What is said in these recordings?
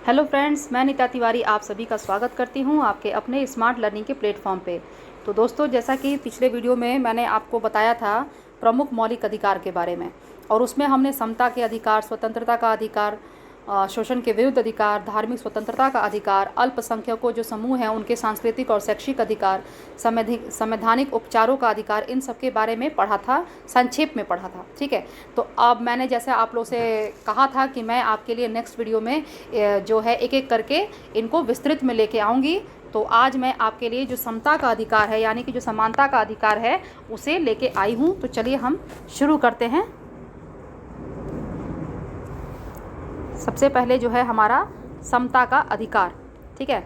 Hello friends, मैं नीता तिवारी आप सभी का स्वागत करती हूं आपके अपने स्मार्ट लर्निंग के प्लेटफॉर्म पे। तो दोस्तों, जैसा कि पिछले वीडियो में मैंने आपको बताया था प्रमुख मौलिक अधिकार के बारे में, और उसमें हमने समता के अधिकार, स्वतंत्रता का अधिकार, शोषण के विरुद्ध अधिकार, धार्मिक स्वतंत्रता का अधिकार, अल्पसंख्यकों जो समूह हैं उनके सांस्कृतिक और शैक्षिक अधिकार, संवैधानिक उपचारों का अधिकार, इन सब के बारे में पढ़ा था, संक्षेप में पढ़ा था। ठीक है, तो अब मैंने जैसे आप लोग से कहा था कि मैं आपके लिए नेक्स्ट वीडियो में जो है एक एक करके इनको विस्तृत में लेके आऊँगी। तो आज मैं आपके लिए जो समता का अधिकार है, यानी कि जो समानता का अधिकार है, उसे लेके आई हूँ। तो चलिए हम शुरू करते हैं। सबसे पहले जो है हमारा समता का अधिकार। ठीक है,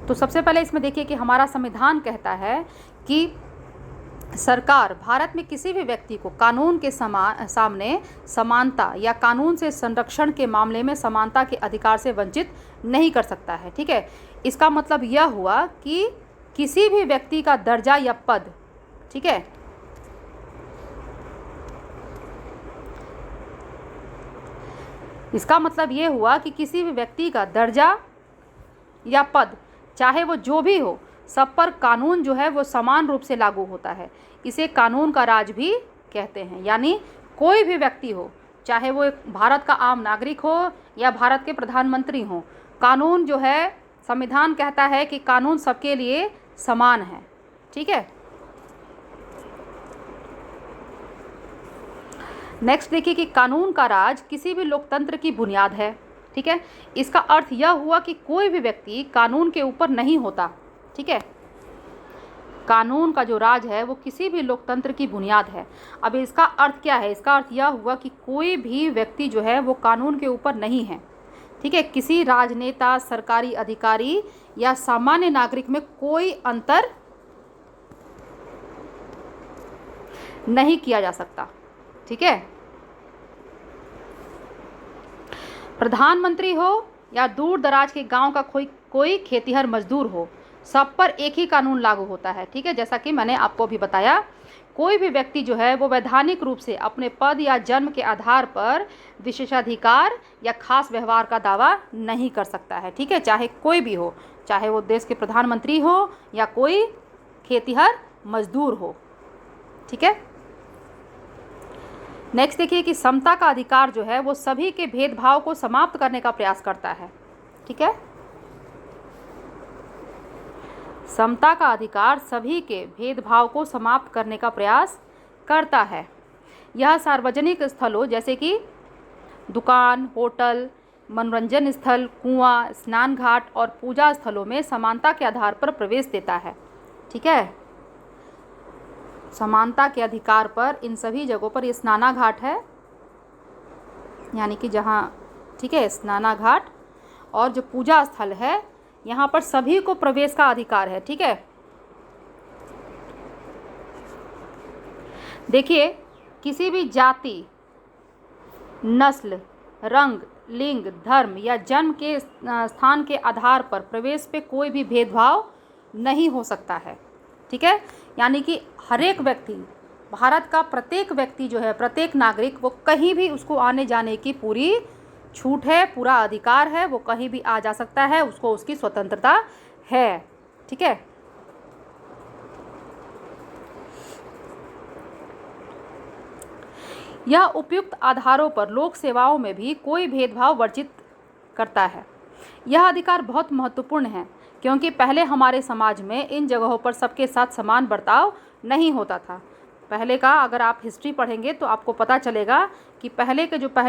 तो सबसे पहले इसमें देखिए कि हमारा संविधान कहता है कि सरकार भारत में किसी भी व्यक्ति को कानून के सामने समानता या कानून से संरक्षण के मामले में समानता के अधिकार से वंचित नहीं कर सकता है। ठीक है, इसका मतलब यह हुआ कि किसी भी व्यक्ति का दर्जा या पद, ठीक है, इसका मतलब ये हुआ कि किसी भी व्यक्ति का दर्जा या पद, चाहे वो जो भी हो, सब पर कानून जो है वो समान रूप से लागू होता है। इसे कानून का राज भी कहते हैं। यानी कोई भी व्यक्ति हो, चाहे वो एक भारत का आम नागरिक हो या भारत के प्रधानमंत्री हो, कानून जो है, संविधान कहता है कि कानून सबके लिए समान है। ठीक है, नेक्स्ट देखिए कि कानून का राज किसी भी लोकतंत्र की बुनियाद है। ठीक है, इसका अर्थ यह हुआ कि कोई भी व्यक्ति कानून के ऊपर नहीं होता। ठीक है, कानून का जो राज है वो किसी भी लोकतंत्र की बुनियाद है। अब इसका अर्थ क्या है? इसका अर्थ यह हुआ कि कोई भी व्यक्ति जो है वो कानून के ऊपर नहीं है। ठीक है, किसी राजनेता, सरकारी अधिकारी या सामान्य नागरिक में कोई अंतर नहीं किया जा सकता। ठीक है, प्रधानमंत्री हो या दूर दराज के गांव का कोई खेतीहर मजदूर हो, सब पर एक ही कानून लागू होता है। ठीक है, जैसा कि मैंने आपको अभी बताया, कोई भी व्यक्ति जो है वो वैधानिक रूप से अपने पद या जन्म के आधार पर विशेषाधिकार या खास व्यवहार का दावा नहीं कर सकता है। ठीक है, चाहे कोई भी हो, चाहे वो देश के प्रधानमंत्री हो या कोई खेतीहर मजदूर हो। ठीक है, नेक्स्ट देखिए कि समता का अधिकार जो है वो सभी के भेदभाव को समाप्त करने का प्रयास करता है। ठीक है, समता का अधिकार सभी के भेदभाव को समाप्त करने का प्रयास करता है। यह सार्वजनिक स्थलों जैसे कि दुकान, होटल, मनोरंजन स्थल, कुआं, स्नान घाट और पूजा स्थलों में समानता के आधार पर प्रवेश देता है। ठीक है, समानता के अधिकार पर इन सभी जगहों पर, ये स्नाना घाट है, यानी कि जहाँ, ठीक है, स्नाना घाट और जो पूजा स्थल है, यहाँ पर सभी को प्रवेश का अधिकार है। ठीक है, देखिए, किसी भी जाति, नस्ल, रंग, लिंग, धर्म या जन्म के स्थान के आधार पर प्रवेश पे कोई भी भेदभाव नहीं हो सकता है। ठीक है, यानी कि हर एक व्यक्ति, भारत का प्रत्येक व्यक्ति जो है, प्रत्येक नागरिक, वो कहीं भी उसको आने जाने की पूरी छूट है, पूरा अधिकार है, वो कहीं भी आ जा सकता है, उसको उसकी स्वतंत्रता है। ठीक है, यह उपयुक्त आधारों पर लोक सेवाओं में भी कोई भेदभाव वर्जित करता है। यह अधिकार बहुत महत्वपूर्ण है क्योंकि पहले हमारे समाज में इन जगहों पर सबके साथ समान बर्ताव नहीं होता था। पहले का अगर आप हिस्ट्री पढ़ेंगे तो आपको पता चलेगा कि पहले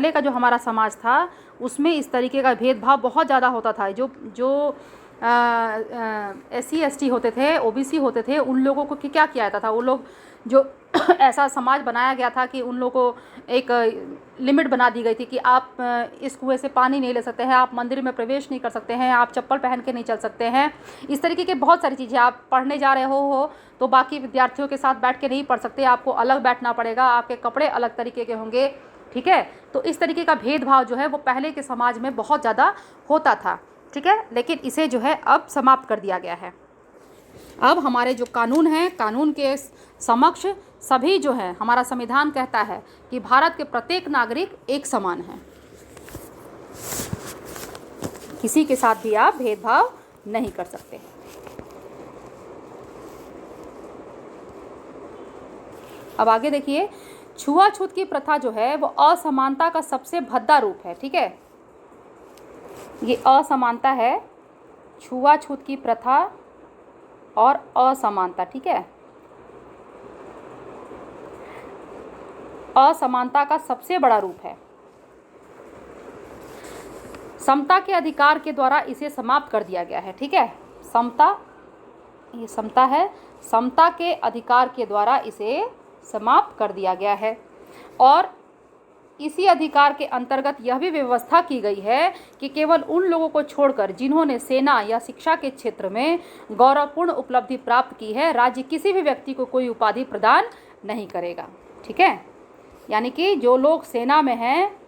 का जो हमारा समाज था उसमें इस तरीके का भेदभाव बहुत ज़्यादा होता था। जो SC ST होते थे, OBC होते थे, उन लोगों को क्या किया जाता था, वो लोग जो ऐसा समाज बनाया गया था कि उन लोगों को एक लिमिट बना दी गई थी कि आप इस कुएं से पानी नहीं ले सकते हैं, आप मंदिर में प्रवेश नहीं कर सकते हैं, आप चप्पल पहन के नहीं चल सकते हैं। इस तरीके के बहुत सारी चीज़ें, आप पढ़ने जा रहे हो तो बाकी विद्यार्थियों के साथ बैठ के नहीं पढ़ सकते, आपको अलग बैठना पड़ेगा, आपके कपड़े अलग तरीके के होंगे। ठीक है, तो इस तरीके का भेदभाव जो है वो पहले के समाज में बहुत ज़्यादा होता था। ठीक है, लेकिन इसे जो है अब समाप्त कर दिया गया है। अब हमारे जो कानून हैं, कानून के समक्ष सभी जो है, हमारा संविधान कहता है कि भारत के प्रत्येक नागरिक एक समान है। किसी के साथ भी आप भेदभाव नहीं कर सकते। अब आगे देखिए, छुआछूत की प्रथा जो है वो असमानता का सबसे भद्दा रूप है। ठीक है, ये असमानता है, छुआछूत की प्रथा और असमानता। ठीक है, असमानता का सबसे बड़ा रूप है। समता के अधिकार के द्वारा इसे समाप्त कर दिया गया है। ठीक है, समता, ये समता है, समता के अधिकार के द्वारा इसे समाप्त कर दिया गया है। और इसी अधिकार के अंतर्गत यह भी व्यवस्था की गई है कि केवल उन लोगों को छोड़कर जिन्होंने सेना या शिक्षा के क्षेत्र में गौरवपूर्ण उपलब्धि प्राप्त की है, राज्य किसी भी व्यक्ति को कोई उपाधि प्रदान नहीं करेगा। ठीक है, यानी कि जो लोग सेना में हैं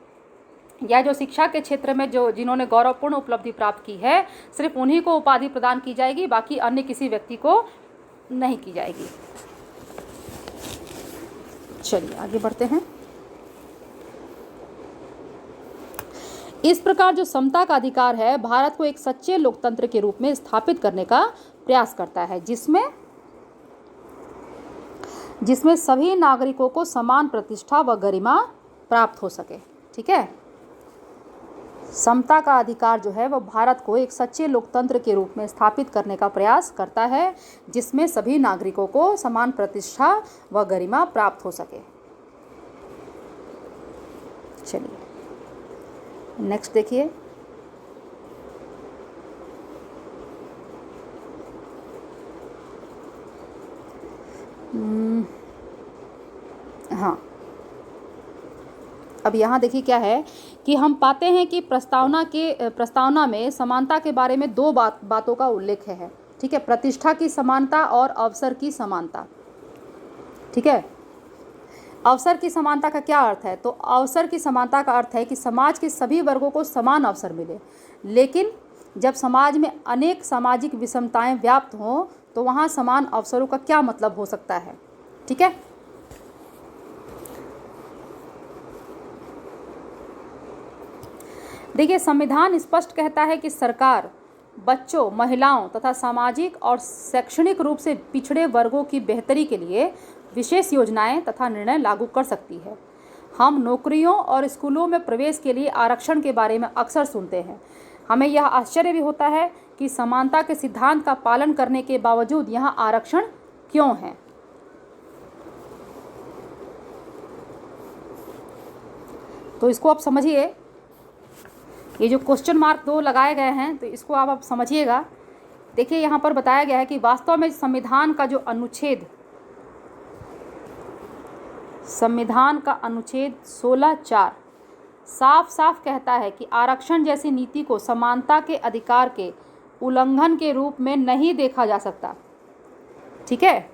या जो शिक्षा के क्षेत्र में जो जिन्होंने गौरवपूर्ण उपलब्धि प्राप्त की है, सिर्फ उन्हीं को उपाधि प्रदान की जाएगी, बाकी अन्य किसी व्यक्ति को नहीं की जाएगी। चलिए आगे बढ़ते हैं। इस प्रकार जो समता का अधिकार है भारत को एक सच्चे लोकतंत्र के रूप में स्थापित करने का प्रयास करता है, जिसमें सभी नागरिकों को समान प्रतिष्ठा व गरिमा प्राप्त हो सके। ठीक है, समता का अधिकार जो है वह भारत को एक सच्चे लोकतंत्र के रूप में स्थापित करने का प्रयास करता है, जिसमें सभी नागरिकों को समान प्रतिष्ठा व गरिमा प्राप्त हो सके। चलिए नेक्स्ट देखिए, हाँ, अब यहाँ देखिए क्या है कि हम पाते हैं कि प्रस्तावना में समानता के बारे में दो बातों का उल्लेख है। ठीक है, प्रतिष्ठा की समानता और अवसर की समानता। ठीक है, अवसर की समानता का क्या अर्थ है? तो अवसर की समानता का अर्थ है कि समाज के सभी वर्गों को समान अवसर मिले, लेकिन जब समाज में अनेक सामाजिक विषमताएं व्याप्त हों तो वहाँ समान अवसरों का क्या मतलब हो सकता है। ठीक है, देखिए संविधान स्पष्ट कहता है कि सरकार बच्चों, महिलाओं तथा सामाजिक और शैक्षणिक रूप से पिछड़े वर्गों की बेहतरी के लिए विशेष योजनाएं तथा निर्णय लागू कर सकती है। हम नौकरियों और स्कूलों में प्रवेश के लिए आरक्षण के बारे में अक्सर सुनते हैं। हमें यह आश्चर्य भी होता है कि समानता के सिद्धांत का पालन करने के बावजूद यहाँ आरक्षण क्यों है। तो इसको आप समझिए, ये जो क्वेश्चन मार्क 2 लगाए गए हैं तो इसको आप समझिएगा। देखिए यहाँ पर बताया गया है कि वास्तव में संविधान का अनुच्छेद 16(4) साफ साफ कहता है कि आरक्षण जैसी नीति को समानता के अधिकार के उल्लंघन के रूप में नहीं देखा जा सकता। ठीक है,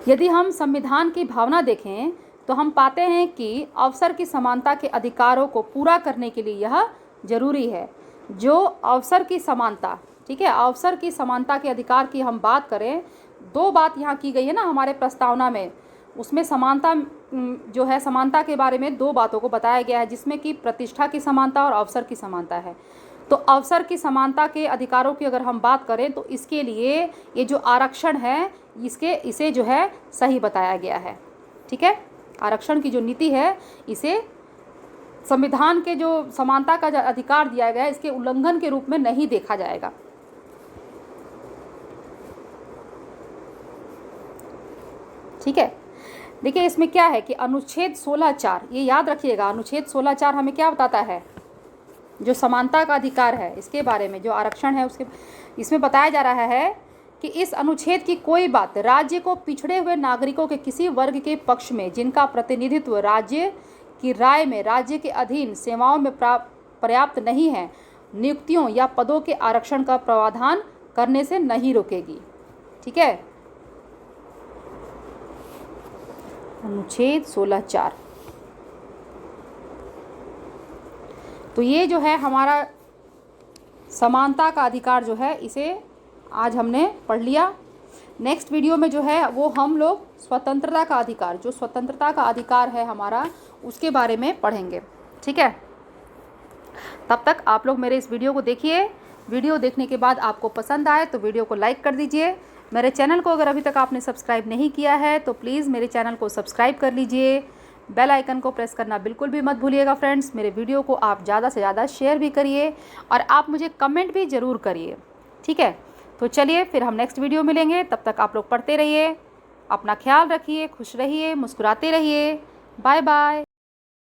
यदि हम संविधान की भावना देखें तो हम पाते हैं कि अवसर की समानता के अधिकारों को पूरा करने के लिए यह जरूरी है। जो अवसर की समानता, ठीक है, अवसर की समानता के अधिकार की हम बात करें, दो बात यहाँ की गई है ना हमारे प्रस्तावना में, उसमें समानता जो है, समानता के बारे में दो बातों को बताया गया है, जिसमें कि प्रतिष्ठा की समानता और अवसर की समानता है। तो अवसर की समानता के अधिकारों की अगर हम बात करें तो इसके लिए ये जो आरक्षण है इसे जो है सही बताया गया है। ठीक है, आरक्षण की जो नीति है इसे संविधान के जो समानता का अधिकार दिया गया है इसके उल्लंघन के रूप में नहीं देखा जाएगा। ठीक है, देखिए इसमें क्या है कि अनुच्छेद 16(4), ये याद रखिएगा, अनुच्छेद 16(4) हमें क्या बताता है, जो समानता का अधिकार है इसके बारे में, जो आरक्षण है उसके, इसमें बताया जा रहा है कि इस अनुच्छेद की कोई बात राज्य को पिछड़े हुए नागरिकों के किसी वर्ग के पक्ष में जिनका प्रतिनिधित्व राज्य की राय में राज्य के अधीन सेवाओं में पर्याप्त नहीं है, नियुक्तियों या पदों के आरक्षण का प्रावधान करने से नहीं रोकेगी। ठीक है, अनुच्छेद 16(4). तो ये जो है हमारा समानता का अधिकार जो है इसे आज हमने पढ़ लिया। नेक्स्ट वीडियो में जो है वो हम लोग स्वतंत्रता का अधिकार, जो स्वतंत्रता का अधिकार है हमारा, उसके बारे में पढ़ेंगे। ठीक है। तब तक आप लोग मेरे इस वीडियो को देखिए। वीडियो देखने के बाद आपको पसंद आए तो वीडियो को लाइक कर दीजिए। मेरे चैनल को अगर अभी तक आपने सब्सक्राइब नहीं किया है तो प्लीज़ मेरे चैनल को सब्सक्राइब कर लीजिए। बेल आइकन को प्रेस करना बिल्कुल भी मत भूलिएगा फ्रेंड्स। मेरे वीडियो को आप ज़्यादा से ज़्यादा शेयर भी करिए और आप मुझे कमेंट भी ज़रूर करिए, ठीक है। तो चलिए फिर हम नेक्स्ट वीडियो मिलेंगे। तब तक आप लोग पढ़ते रहिए, अपना ख्याल रखिए, खुश रहिए, मुस्कुराते रहिए। Bye bye.